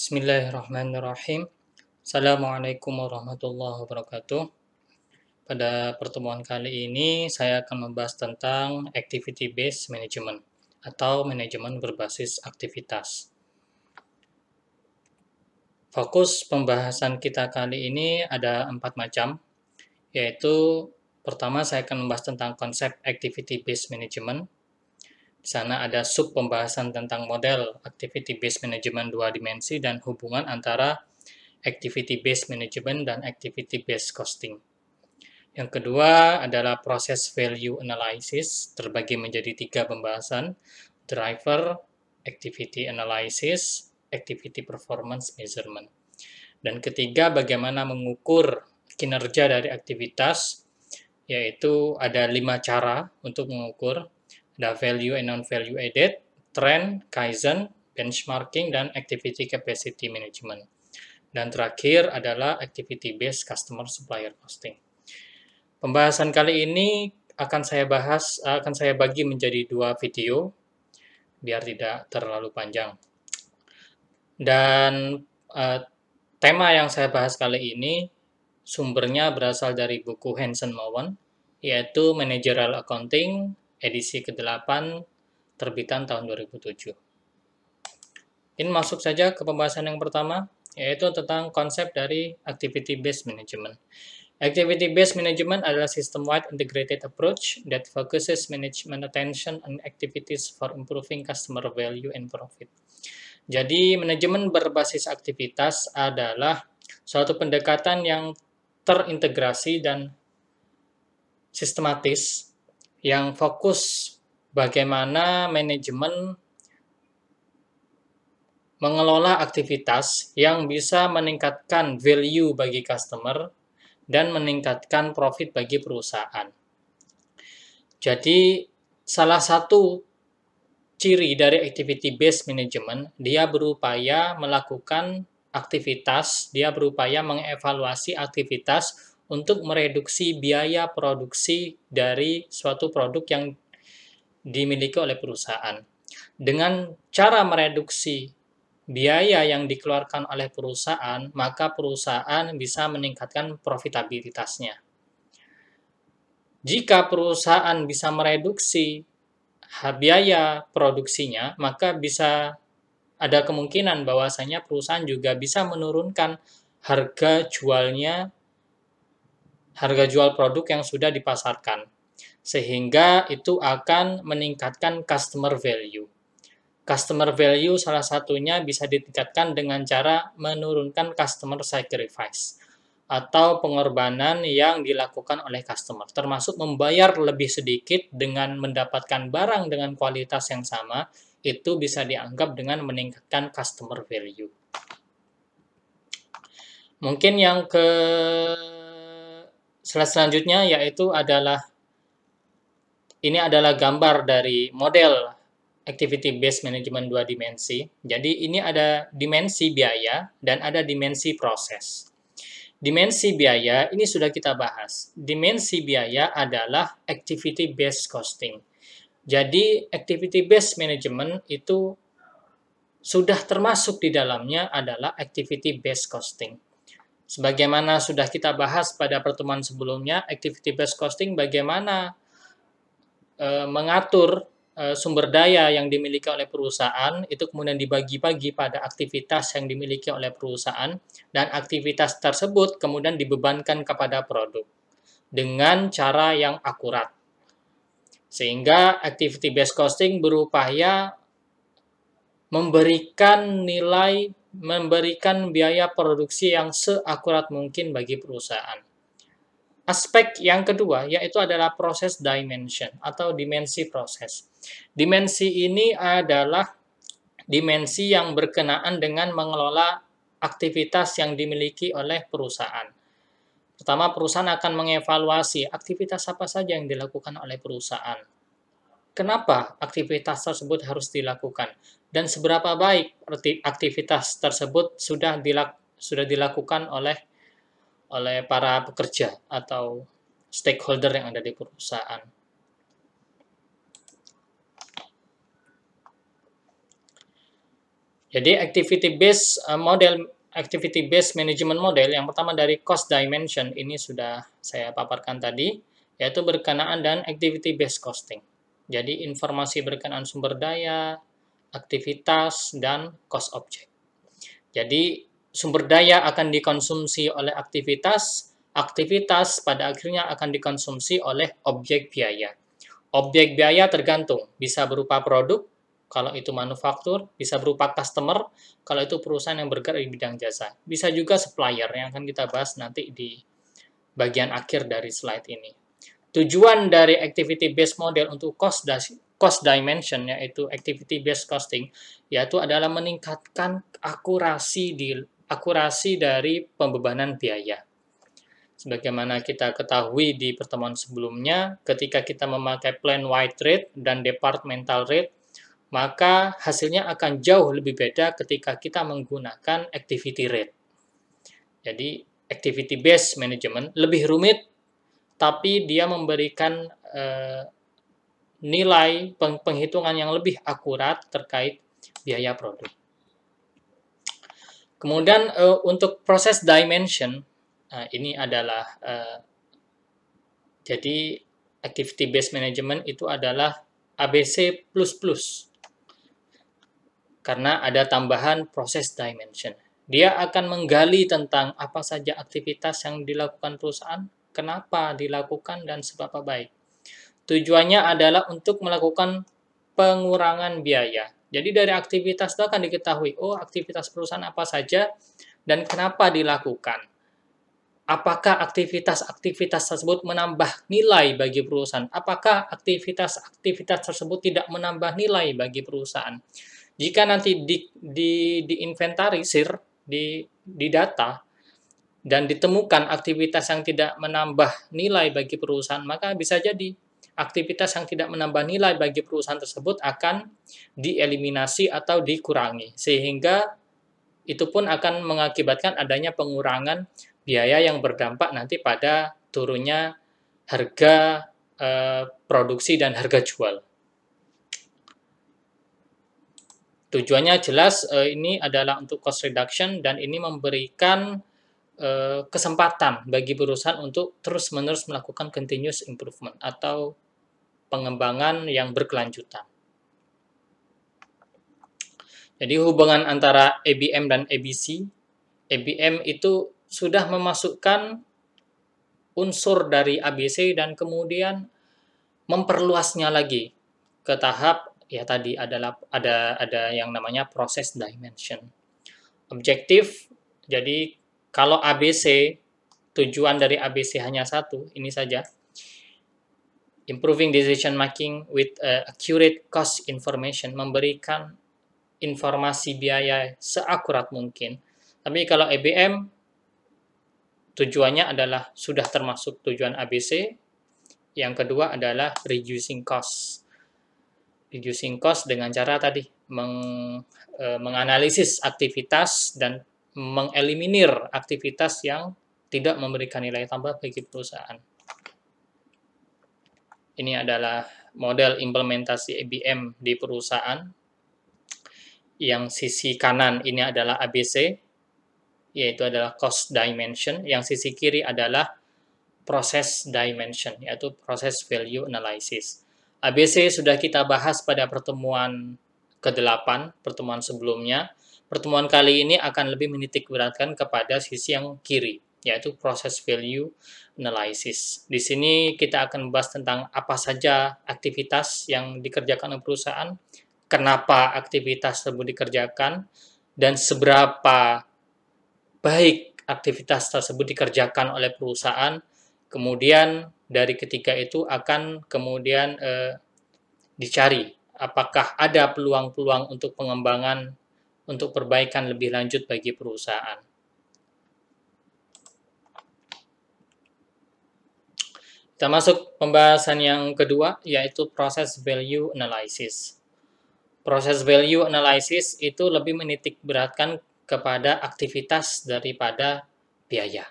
Bismillahirrahmanirrahim. Assalamualaikum warahmatullahi wabarakatuh. Pada pertemuan kali ini, saya akan membahas tentang Activity Based Management atau manajemen berbasis aktivitas. Fokus pembahasan kita kali ini ada 4 macam, yaitu pertama saya akan membahas tentang konsep Activity Based Management. Di sana ada sub pembahasan tentang model Activity Based Management 2 dimensi dan hubungan antara Activity Based Management dan Activity Based Costing. Yang kedua adalah proses value analysis, terbagi menjadi 3 pembahasan, driver, activity analysis, activity performance measurement. Dan ketiga, bagaimana mengukur kinerja dari aktivitas, yaitu ada 5 cara untuk mengukur, ada value and non-value added, trend, kaizen, benchmarking, dan activity capacity management. Dan terakhir adalah activity-based customer supplier costing. Pembahasan kali ini akan saya bagi menjadi 2 video, biar tidak terlalu panjang. Dan tema yang saya bahas kali ini, sumbernya berasal dari buku Hansen Mowen, yaitu Managerial Accounting, edisi ke-8, terbitan tahun 2007. Ini masuk saja ke pembahasan yang pertama, yaitu tentang konsep dari Activity-Based Management. Activity-Based Management adalah system-wide integrated approach that focuses management attention on activities for improving customer value and profit. Jadi, manajemen berbasis aktivitas adalah suatu pendekatan yang terintegrasi dan sistematis, yang fokus bagaimana manajemen mengelola aktivitas yang bisa meningkatkan value bagi customer dan meningkatkan profit bagi perusahaan. Jadi, salah satu ciri dari activity-based management, dia berupaya melakukan aktivitas, dia berupaya mengevaluasi aktivitas untuk mereduksi biaya produksi dari suatu produk yang dimiliki oleh perusahaan. Dengan cara mereduksi biaya yang dikeluarkan oleh perusahaan, maka perusahaan bisa meningkatkan profitabilitasnya. Jika perusahaan bisa mereduksi biaya produksinya, maka bisa ada kemungkinan bahwasanya perusahaan juga bisa menurunkan harga jual produk yang sudah dipasarkan, sehingga itu akan meningkatkan customer value. Customer value salah satunya bisa ditingkatkan dengan cara menurunkan customer sacrifice atau pengorbanan yang dilakukan oleh customer, termasuk membayar lebih sedikit dengan mendapatkan barang dengan kualitas yang sama, itu bisa dianggap dengan meningkatkan customer value. Mungkin yang selanjutnya yaitu ini adalah gambar dari model Activity-Based Management 2 dimensi. Jadi ini ada dimensi biaya dan ada dimensi proses. Dimensi biaya ini sudah kita bahas. Dimensi biaya adalah Activity-Based Costing. Jadi Activity-Based Management itu sudah termasuk di dalamnya adalah Activity-Based Costing. Sebagaimana sudah kita bahas pada pertemuan sebelumnya, Activity-Based Costing bagaimana mengatur sumber daya yang dimiliki oleh perusahaan, itu kemudian dibagi-bagi pada aktivitas yang dimiliki oleh perusahaan, dan aktivitas tersebut kemudian dibebankan kepada produk dengan cara yang akurat. Sehingga activity-based costing berupaya memberikan biaya produksi yang seakurat mungkin bagi perusahaan. Aspek yang kedua yaitu adalah proses dimension atau dimensi proses. Dimensi ini adalah dimensi yang berkenaan dengan mengelola aktivitas yang dimiliki oleh perusahaan. Pertama, perusahaan akan mengevaluasi aktivitas apa saja yang dilakukan oleh perusahaan. Kenapa aktivitas tersebut harus dilakukan? Dan seberapa baik aktivitas tersebut sudah dilakukan oleh para pekerja atau stakeholder yang ada di perusahaan. Jadi activity based management model yang pertama dari cost dimension ini sudah saya paparkan tadi, yaitu berkenaan dan activity based costing. Jadi informasi berkenaan sumber daya, aktivitas, dan cost object. Jadi sumber daya akan dikonsumsi oleh aktivitas, aktivitas pada akhirnya akan dikonsumsi oleh objek biaya. Objek biaya tergantung, bisa berupa produk, kalau itu manufaktur, bisa berupa customer, kalau itu perusahaan yang bergerak di bidang jasa. Bisa juga supplier, yang akan kita bahas nanti di bagian akhir dari slide ini. Tujuan dari activity based model untuk cost dimension, yaitu activity based costing, yaitu adalah meningkatkan akurasi dari pembebanan biaya. Sebagaimana kita ketahui di pertemuan sebelumnya, ketika kita memakai plan wide rate dan departmental rate, maka hasilnya akan jauh lebih beda ketika kita menggunakan activity rate. Jadi, activity based management lebih rumit, tapi dia memberikan nilai penghitungan yang lebih akurat terkait biaya produk. Kemudian untuk proses dimension, ini adalah jadi activity based management itu adalah ABC++, karena ada tambahan proses dimension. Dia akan menggali tentang apa saja aktivitas yang dilakukan perusahaan, kenapa dilakukan, dan seberapa baik. Tujuannya adalah untuk melakukan pengurangan biaya. Jadi dari aktivitas itu akan diketahui, oh aktivitas perusahaan apa saja dan kenapa dilakukan. Apakah aktivitas-aktivitas tersebut menambah nilai bagi perusahaan? Apakah aktivitas-aktivitas tersebut tidak menambah nilai bagi perusahaan? Jika nanti diinventarisir, di data, dan ditemukan aktivitas yang tidak menambah nilai bagi perusahaan, maka bisa jadi aktivitas yang tidak menambah nilai bagi perusahaan tersebut akan dieliminasi atau dikurangi, sehingga itu pun akan mengakibatkan adanya pengurangan biaya yang berdampak nanti pada turunnya harga produksi dan harga jual. Tujuannya jelas, ini adalah untuk cost reduction dan ini memberikan kesempatan bagi perusahaan untuk terus-menerus melakukan continuous improvement atau pengembangan yang berkelanjutan. Jadi hubungan antara ABM dan ABC, ABM itu sudah memasukkan unsur dari ABC dan kemudian memperluasnya lagi ke tahap ya tadi adalah ada yang namanya proses dimension. Objektif, jadi kalau ABC, tujuan dari ABC hanya satu, ini saja, improving decision making with accurate cost information, memberikan informasi biaya seakurat mungkin. Tapi kalau ABM, tujuannya adalah sudah termasuk tujuan ABC. Yang kedua adalah reducing cost. Reducing cost dengan cara tadi menganalisis aktivitas dan mengeliminir aktivitas yang tidak memberikan nilai tambah bagi perusahaan. Ini adalah model implementasi ABM di perusahaan. Yang sisi kanan ini adalah ABC, yaitu adalah cost dimension. Yang sisi kiri adalah process dimension, yaitu process value analysis. ABC sudah kita bahas pada pertemuan ke-8, pertemuan sebelumnya. Pertemuan kali ini akan lebih menitik beratkan kepada sisi yang kiri, yaitu process value analysis. Di sini kita akan membahas tentang apa saja aktivitas yang dikerjakan oleh perusahaan, kenapa aktivitas tersebut dikerjakan, dan seberapa baik aktivitas tersebut dikerjakan oleh perusahaan. Kemudian dari ketiga itu akan kemudian dicari apakah ada peluang-peluang untuk pengembangan, untuk perbaikan lebih lanjut bagi perusahaan. Kita masuk pembahasan yang kedua, yaitu proses value analysis. Proses value analysis itu lebih menitik beratkan kepada aktivitas daripada biaya.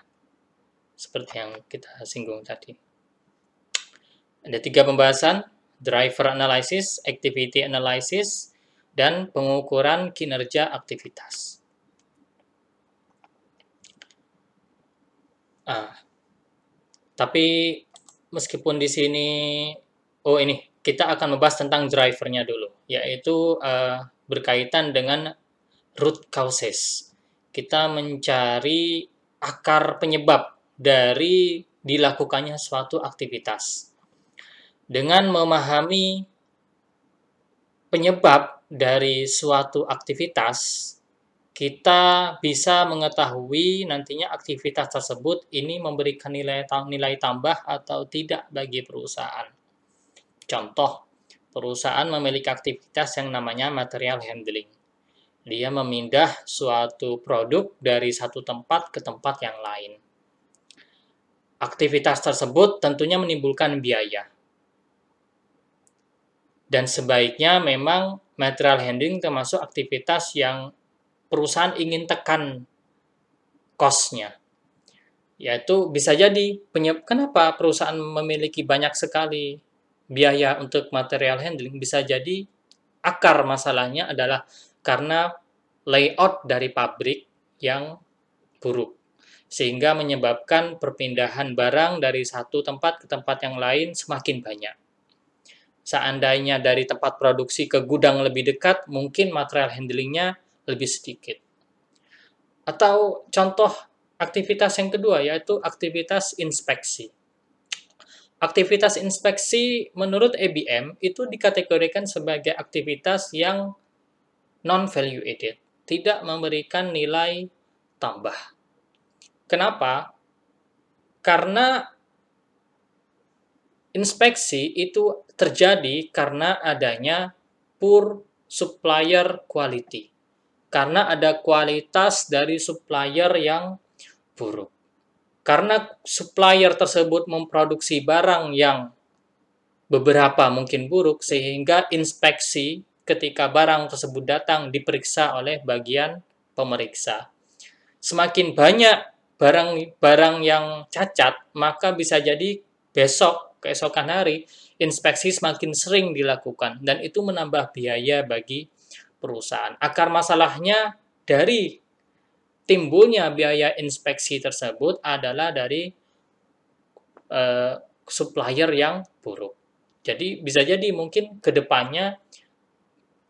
Seperti yang kita singgung tadi. Ada 3 pembahasan, driver analysis, activity analysis, dan pengukuran kinerja aktivitas. Tapi meskipun di sini, ini kita akan membahas tentang drivernya dulu, yaitu berkaitan dengan root causes. Kita mencari akar penyebab dari dilakukannya suatu aktivitas. Dengan memahami penyebab dari suatu aktivitas, kita bisa mengetahui nantinya aktivitas tersebut ini memberikan nilai tambah atau tidak bagi perusahaan. Contoh, perusahaan memiliki aktivitas yang namanya material handling. Dia memindah suatu produk dari satu tempat ke tempat yang lain. Aktivitas tersebut tentunya menimbulkan biaya. Dan sebaiknya memang material handling termasuk aktivitas yang perusahaan ingin tekan cost-nya. Yaitu bisa jadi, kenapa perusahaan memiliki banyak sekali biaya untuk material handling, bisa jadi akar masalahnya adalah karena layout dari pabrik yang buruk, sehingga menyebabkan perpindahan barang dari satu tempat ke tempat yang lain semakin banyak. Seandainya dari tempat produksi ke gudang lebih dekat, mungkin material handlingnya lebih sedikit. Atau contoh aktivitas yang kedua, yaitu aktivitas inspeksi. Aktivitas inspeksi menurut EBM itu dikategorikan sebagai aktivitas yang non-value added, tidak memberikan nilai tambah. Kenapa? Karena inspeksi itu terjadi karena adanya poor supplier quality. Karena ada kualitas dari supplier yang buruk. Karena supplier tersebut memproduksi barang yang beberapa mungkin buruk, sehingga inspeksi ketika barang tersebut datang diperiksa oleh bagian pemeriksa. Semakin banyak barang yang cacat, maka bisa jadi keesokan hari, inspeksi semakin sering dilakukan, dan itu menambah biaya bagi perusahaan. Akar masalahnya dari timbulnya biaya inspeksi tersebut adalah dari supplier yang buruk. Jadi bisa jadi mungkin ke depannya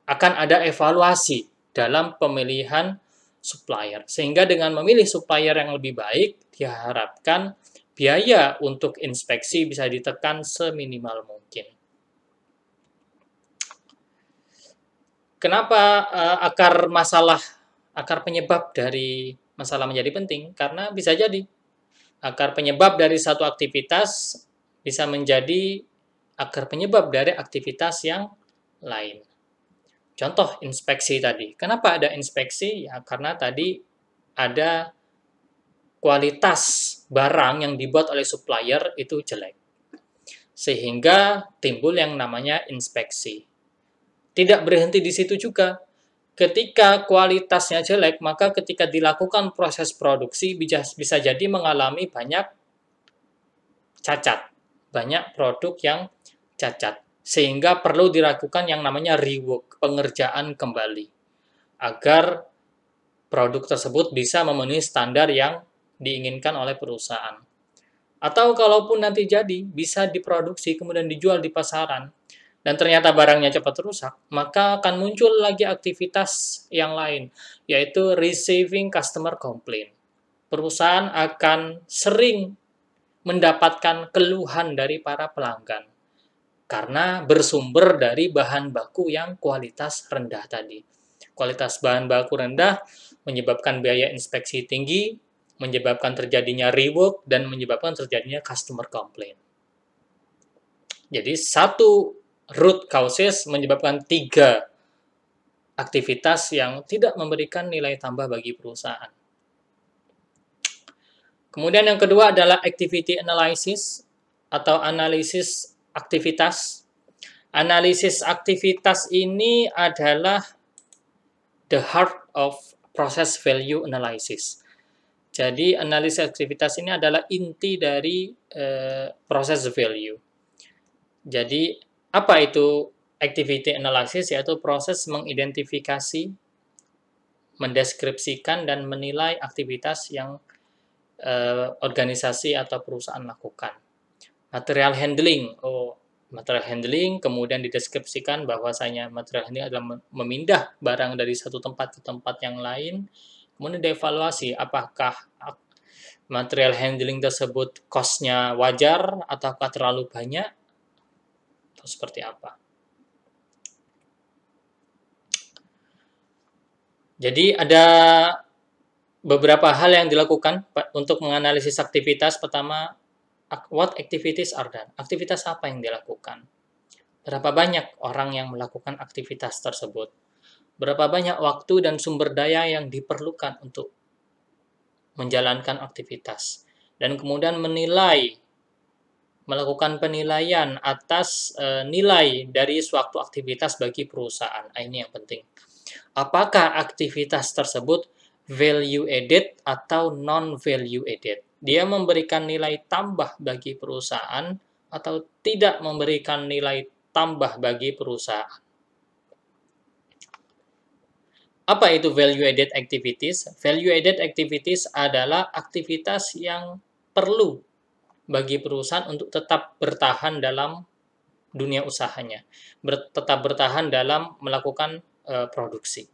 akan ada evaluasi dalam pemilihan supplier. Sehingga dengan memilih supplier yang lebih baik, diharapkan biaya untuk inspeksi bisa ditekan seminimal mungkin. Kenapa akar penyebab dari masalah menjadi penting? Karena bisa jadi akar penyebab dari satu aktivitas bisa menjadi akar penyebab dari aktivitas yang lain. Contoh inspeksi tadi. Kenapa ada inspeksi? Ya karena tadi ada kualitas barang yang dibuat oleh supplier itu jelek. Sehingga timbul yang namanya inspeksi. Tidak berhenti di situ juga. Ketika kualitasnya jelek, maka ketika dilakukan proses produksi bisa jadi mengalami banyak cacat. Banyak produk yang cacat. Sehingga perlu dilakukan yang namanya rework, pengerjaan kembali. Agar produk tersebut bisa memenuhi standar yang diinginkan oleh perusahaan. Atau kalaupun nanti jadi, bisa diproduksi kemudian dijual di pasaran, dan ternyata barangnya cepat rusak, maka akan muncul lagi aktivitas yang lain, yaitu receiving customer complaint. Perusahaan akan sering mendapatkan keluhan dari para pelanggan, karena bersumber dari bahan baku yang kualitas rendah tadi. Kualitas bahan baku rendah menyebabkan biaya inspeksi tinggi, menyebabkan terjadinya rework, dan menyebabkan terjadinya customer complaint. Jadi satu root causes menyebabkan 3 aktivitas yang tidak memberikan nilai tambah bagi perusahaan. Kemudian yang kedua adalah activity analysis atau analisis aktivitas. Analisis aktivitas ini adalah the heart of process value analysis. Jadi analisis aktivitas ini adalah inti dari process value. Jadi apa itu activity analysis, yaitu proses mengidentifikasi, mendeskripsikan, dan menilai aktivitas yang organisasi atau perusahaan lakukan. Material handling, material handling kemudian dideskripsikan bahwasanya material handling adalah memindah barang dari satu tempat ke tempat yang lain, kemudian dievaluasi apakah material handling tersebut cost-nya wajar ataukah terlalu banyak atau seperti apa. Jadi ada beberapa hal yang dilakukan untuk menganalisis aktivitas. Pertama, what activities are done? Aktivitas apa yang dilakukan? Berapa banyak orang yang melakukan aktivitas tersebut? Berapa banyak waktu dan sumber daya yang diperlukan untuk menjalankan aktivitas? Dan kemudian melakukan penilaian atas nilai dari suatu aktivitas bagi perusahaan. Ini yang penting. Apakah aktivitas tersebut value added atau non-value added? Dia memberikan nilai tambah bagi perusahaan atau tidak memberikan nilai tambah bagi perusahaan. Apa itu value added activities? Value added activities adalah aktivitas yang perlu bagi perusahaan untuk tetap bertahan dalam dunia usahanya, tetap bertahan dalam melakukan produksi.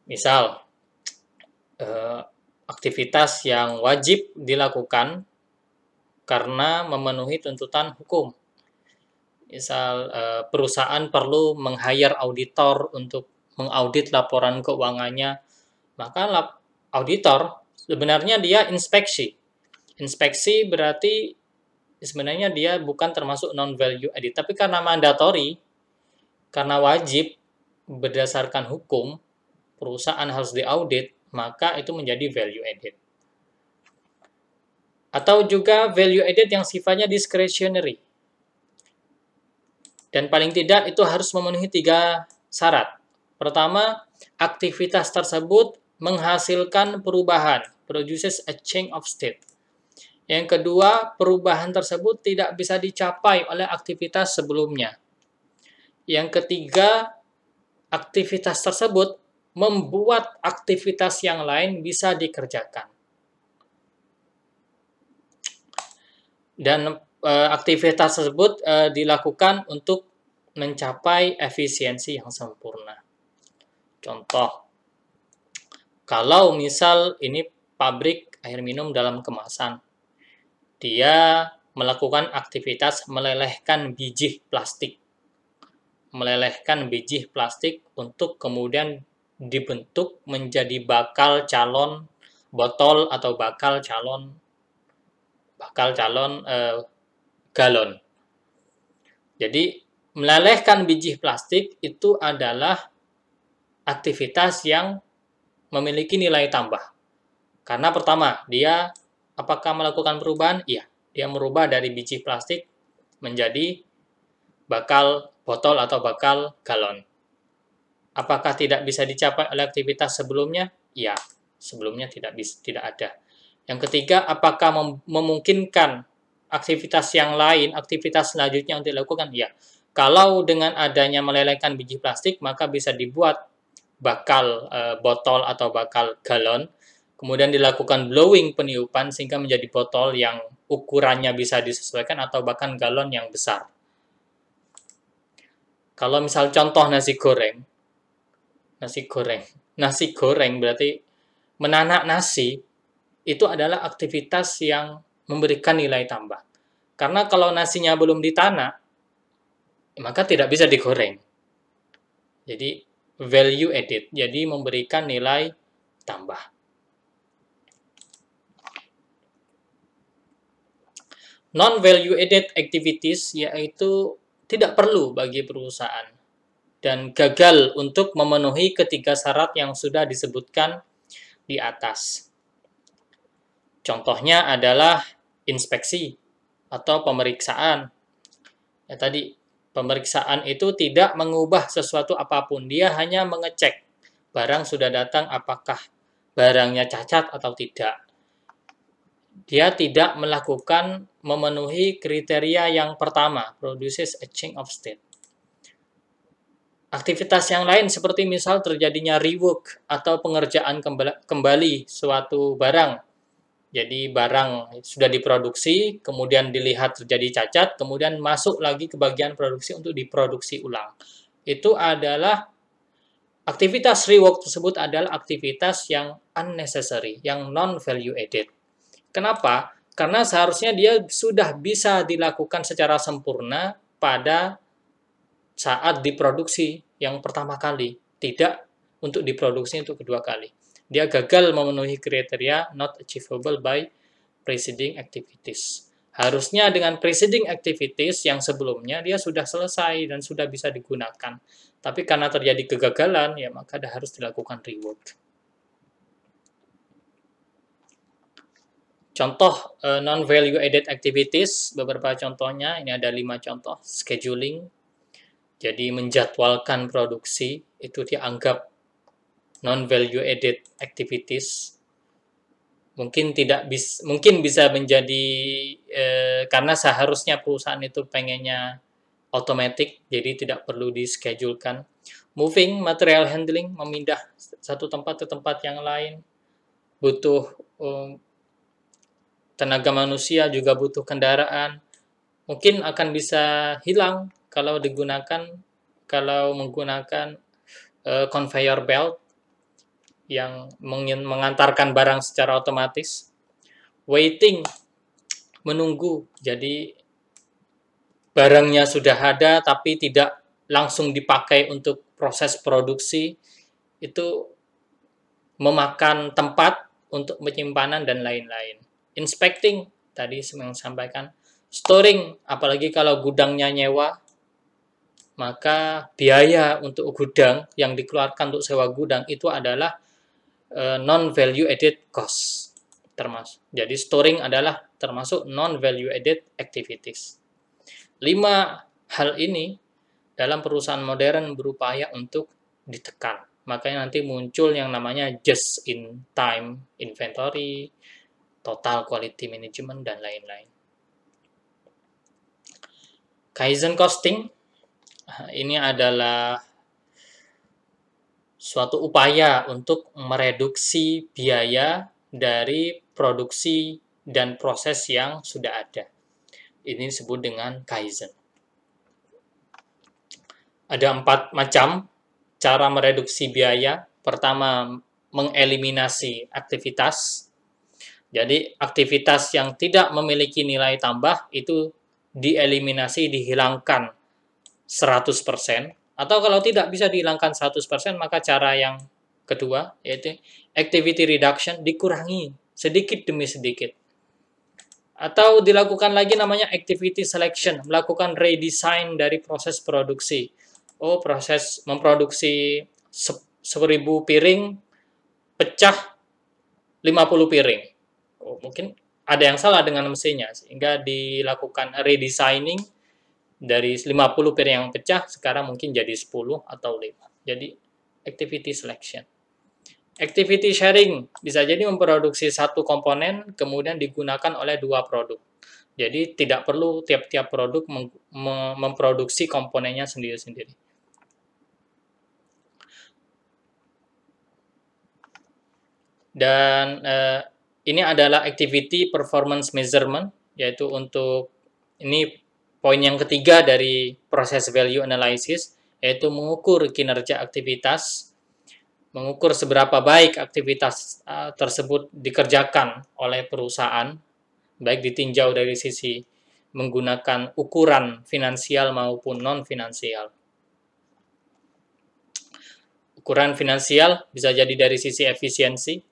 Misal, aktivitas yang wajib dilakukan karena memenuhi tuntutan hukum. Misal, perusahaan perlu meng-hire auditor untuk mengaudit laporan keuangannya, maka auditor sebenarnya dia inspeksi. Inspeksi berarti sebenarnya dia bukan termasuk non-value added, tapi karena mandatory, karena wajib berdasarkan hukum, perusahaan harus diaudit, maka itu menjadi value added. Atau juga value added yang sifatnya discretionary. Dan paling tidak itu harus memenuhi 3 syarat. Pertama, aktivitas tersebut menghasilkan perubahan, produces a change of state. Yang kedua, perubahan tersebut tidak bisa dicapai oleh aktivitas sebelumnya. Yang ketiga, aktivitas tersebut membuat aktivitas yang lain bisa dikerjakan. Dan aktivitas tersebut dilakukan untuk mencapai efisiensi yang sempurna. Contoh, kalau misal ini pabrik air minum dalam kemasan, dia melakukan aktivitas melelehkan biji plastik. Melelehkan biji plastik untuk kemudian dibentuk menjadi bakal calon botol atau bakal calon galon. Jadi melelehkan biji plastik itu adalah aktivitas yang memiliki nilai tambah. Karena pertama, dia apakah melakukan perubahan? Iya, dia merubah dari biji plastik menjadi bakal botol atau bakal galon. Apakah tidak bisa dicapai oleh aktivitas sebelumnya? Iya, sebelumnya tidak ada. Yang ketiga, apakah memungkinkan aktivitas yang lain, aktivitas selanjutnya untuk dilakukan? Iya. Kalau dengan adanya melelehkan biji plastik, maka bisa dibuat bakal botol atau bakal galon, kemudian dilakukan blowing, peniupan, sehingga menjadi botol yang ukurannya bisa disesuaikan atau bahkan galon yang besar. Kalau misal contoh nasi goreng berarti menanak nasi itu adalah aktivitas yang memberikan nilai tambah. Karena kalau nasinya belum ditanak, maka tidak bisa digoreng. Jadi value added, jadi memberikan nilai tambah. Non-value added activities yaitu tidak perlu bagi perusahaan dan gagal untuk memenuhi ketiga syarat yang sudah disebutkan di atas. Contohnya adalah inspeksi atau pemeriksaan. Ya, tadi pemeriksaan itu tidak mengubah sesuatu apapun, dia hanya mengecek barang sudah datang apakah barangnya cacat atau tidak. dia tidak memenuhi kriteria yang pertama, produces a change of state. Aktivitas yang lain seperti misal terjadinya rework atau pengerjaan kembali suatu barang. Jadi barang sudah diproduksi, kemudian dilihat terjadi cacat, kemudian masuk lagi ke bagian produksi untuk diproduksi ulang. Itu adalah aktivitas rework tersebut adalah aktivitas yang unnecessary, yang non-value added. Kenapa? Karena seharusnya dia sudah bisa dilakukan secara sempurna pada saat diproduksi yang pertama kali, tidak untuk diproduksi untuk kedua kali. Dia gagal memenuhi kriteria not achievable by preceding activities. Harusnya dengan preceding activities yang sebelumnya dia sudah selesai dan sudah bisa digunakan. Tapi karena terjadi kegagalan, ya maka harus dilakukan rework. Contoh non-value added activities, beberapa contohnya, ini ada 5 contoh. Scheduling, jadi menjadwalkan produksi, itu dianggap non-value added activities. Mungkin bisa menjadi, karena seharusnya perusahaan itu pengennya otomatis, jadi tidak perlu di-schedulekan. Moving, material handling, memindah satu tempat ke tempat yang lain, butuh tenaga manusia, juga butuh kendaraan, mungkin akan bisa hilang kalau menggunakan conveyor belt yang mengantarkan barang secara otomatis. Waiting, menunggu, jadi barangnya sudah ada tapi tidak langsung dipakai untuk proses produksi, itu memakan tempat untuk penyimpanan dan lain-lain. Inspecting, tadi saya sampaikan. Storing, apalagi kalau gudangnya nyewa, maka biaya untuk gudang yang dikeluarkan untuk sewa gudang itu adalah non-value added cost. Jadi storing adalah termasuk non-value added activities. 5 hal ini dalam perusahaan modern berupaya untuk ditekan. Makanya nanti muncul yang namanya just-in-time inventory, total quality management, dan lain-lain. Kaizen costing, ini adalah suatu upaya untuk mereduksi biaya dari produksi dan proses yang sudah ada. Ini disebut dengan Kaizen. Ada 4 macam cara mereduksi biaya. Pertama, mengeliminasi aktivitas. Jadi aktivitas yang tidak memiliki nilai tambah itu dieliminasi, dihilangkan 100%. Atau kalau tidak bisa dihilangkan 100%, maka cara yang kedua yaitu activity reduction, dikurangi sedikit demi sedikit. Atau dilakukan lagi namanya activity selection, melakukan redesign dari proses produksi. Proses memproduksi 1000 piring, pecah 50 piring. Mungkin ada yang salah dengan mesinnya, sehingga dilakukan redesigning dari 50 piring yang pecah, sekarang mungkin jadi 10 atau 5. Jadi, activity selection. Activity sharing, bisa jadi memproduksi satu komponen, kemudian digunakan oleh 2 produk. Jadi, tidak perlu tiap-tiap produk memproduksi komponennya sendiri-sendiri. Dan ini adalah activity performance measurement, yaitu untuk, ini poin yang ketiga dari proses value analysis, yaitu mengukur kinerja aktivitas, mengukur seberapa baik aktivitas tersebut dikerjakan oleh perusahaan, baik ditinjau dari sisi menggunakan ukuran finansial maupun non-finansial. Ukuran finansial bisa jadi dari sisi efisiensi.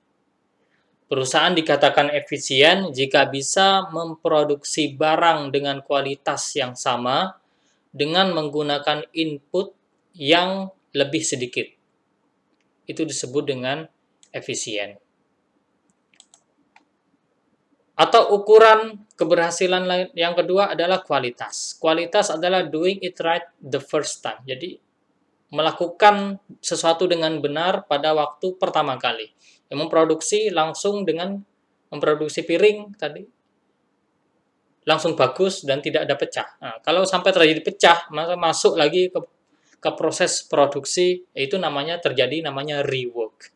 Perusahaan dikatakan efisien jika bisa memproduksi barang dengan kualitas yang sama dengan menggunakan input yang lebih sedikit. Itu disebut dengan efisien. Atau ukuran keberhasilan yang kedua adalah kualitas. Kualitas adalah doing it right the first time. Jadi melakukan sesuatu dengan benar pada waktu pertama kali. Memproduksi langsung dengan memproduksi piring tadi langsung bagus dan tidak ada pecah. Nah, kalau sampai terjadi pecah, maka masuk lagi ke proses produksi, itu namanya rework.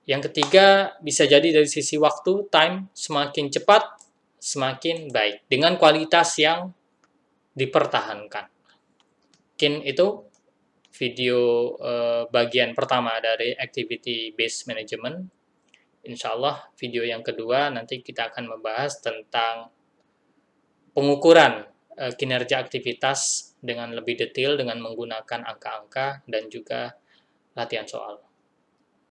Yang ketiga, bisa jadi dari sisi waktu, time, semakin cepat, semakin baik, dengan kualitas yang dipertahankan. Mungkin itu video bagian pertama dari Activity Based Management. Insya Allah video yang kedua nanti kita akan membahas tentang pengukuran kinerja aktivitas dengan lebih detail dengan menggunakan angka-angka dan juga latihan soal.